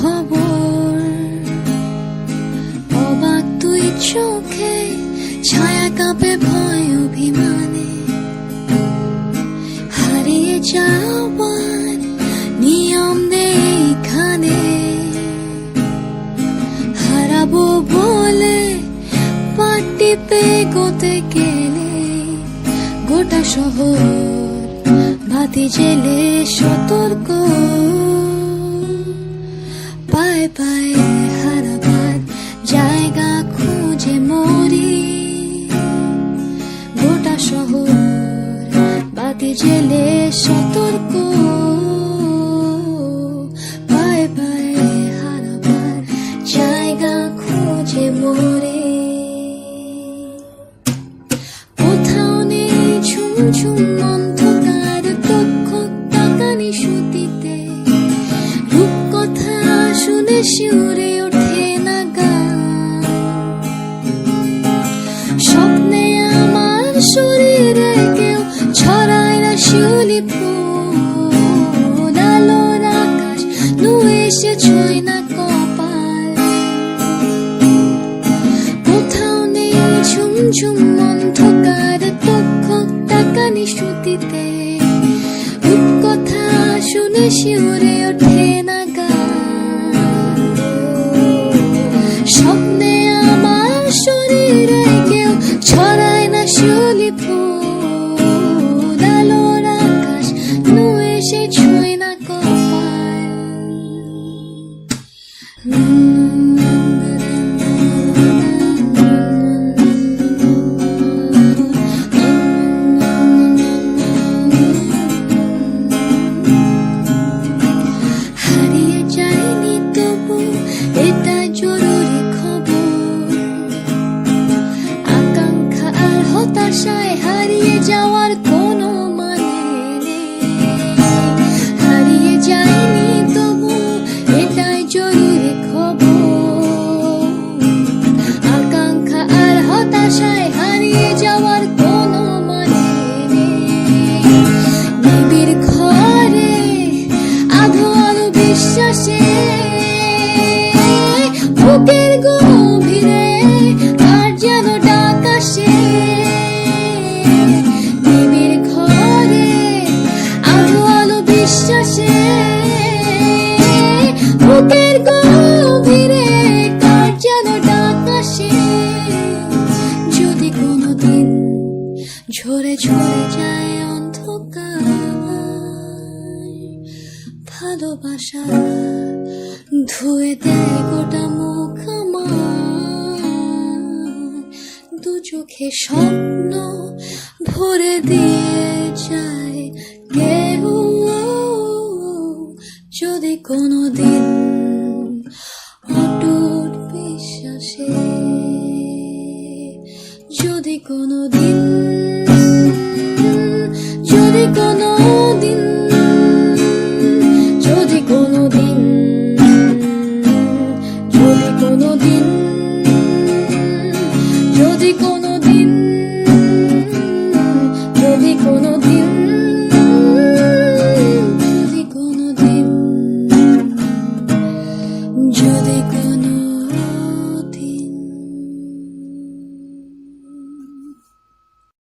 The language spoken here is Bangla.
খবর। অবাক তুই চোখে, ছায়া কাঁপে ভয় অভিমানে, হারিয়ে যাওয়ার নিয়ম নেই এখানে। হারাবো বলে পা টিপে গোতে গেলে, গোটা শহর বাতি জেলে সতর্ক। পায়ে পায়ে হারাবার জায়গা খুঁজে মরি, গোটা শহর বাতি জেলে সতর্ক। পায়ে পায়ে হারাবার জায়গা খুঁজে মরি। কোথাও নেই ঝুমঝুম অন্ধকার দক্ষ তাকানি সুতিতে, রূপকথা শুনে শিউরে ওঠে না গান। স্বপ্নে আমার শরীরে কেউ ছড়ায় না শিউলি ফুল, আলোর আকাশ নুয়ে এসে ছয় না কপাল। কোথাও নেই ঝুমঝুম অন্ধকার দক্ষ তাকানি সুতিতে, রূপকথা শুনে শিউরে ওঠে না গান। স্বপ্নে আমার শরীরে কেউ ছড়ায় না শিউলি ফুল, আলোর আকাশ নুয়ে এসে ছুঁয় না কপাল। হারিয়ে যায়নি তবু এটা জরুরি খবর। আকাঙ্ক্ষা আর হতাশায় হারিয়ে যাওয়ার কোনো মানে নেই। হারিয়ে যায়নি তবু এটাই জরুরি খবর। আকাঙ্ক্ষা আর হতাশায় হারিয়ে যাওয়ার কোনো মানে নেই। নিবিড় ঘরে আধো আলো বিশ্বাসে, বুকের গভীরে আর যেন ডাক আসে। নিবিড় ঘরে আধো আলো বিশ্বাসে, বুকের গভীরে কার যেন ডাক আসে। যদি কোনোদিন ঝরে ঝরে যায় অন্ধকার, ভালোবাসা ধুয়ে দেয় গোটা মুখ আমার। দু চোখে স্বপ্ন ভরে দিয়ে যায় কেউ। যদি কোনোদিন অটুট বিশ্বাসে, যদি কোনোদিন, যদি কোনোদিন, যদি কোনোদিন, যদি কোনোদিন, যদি কোনোদিন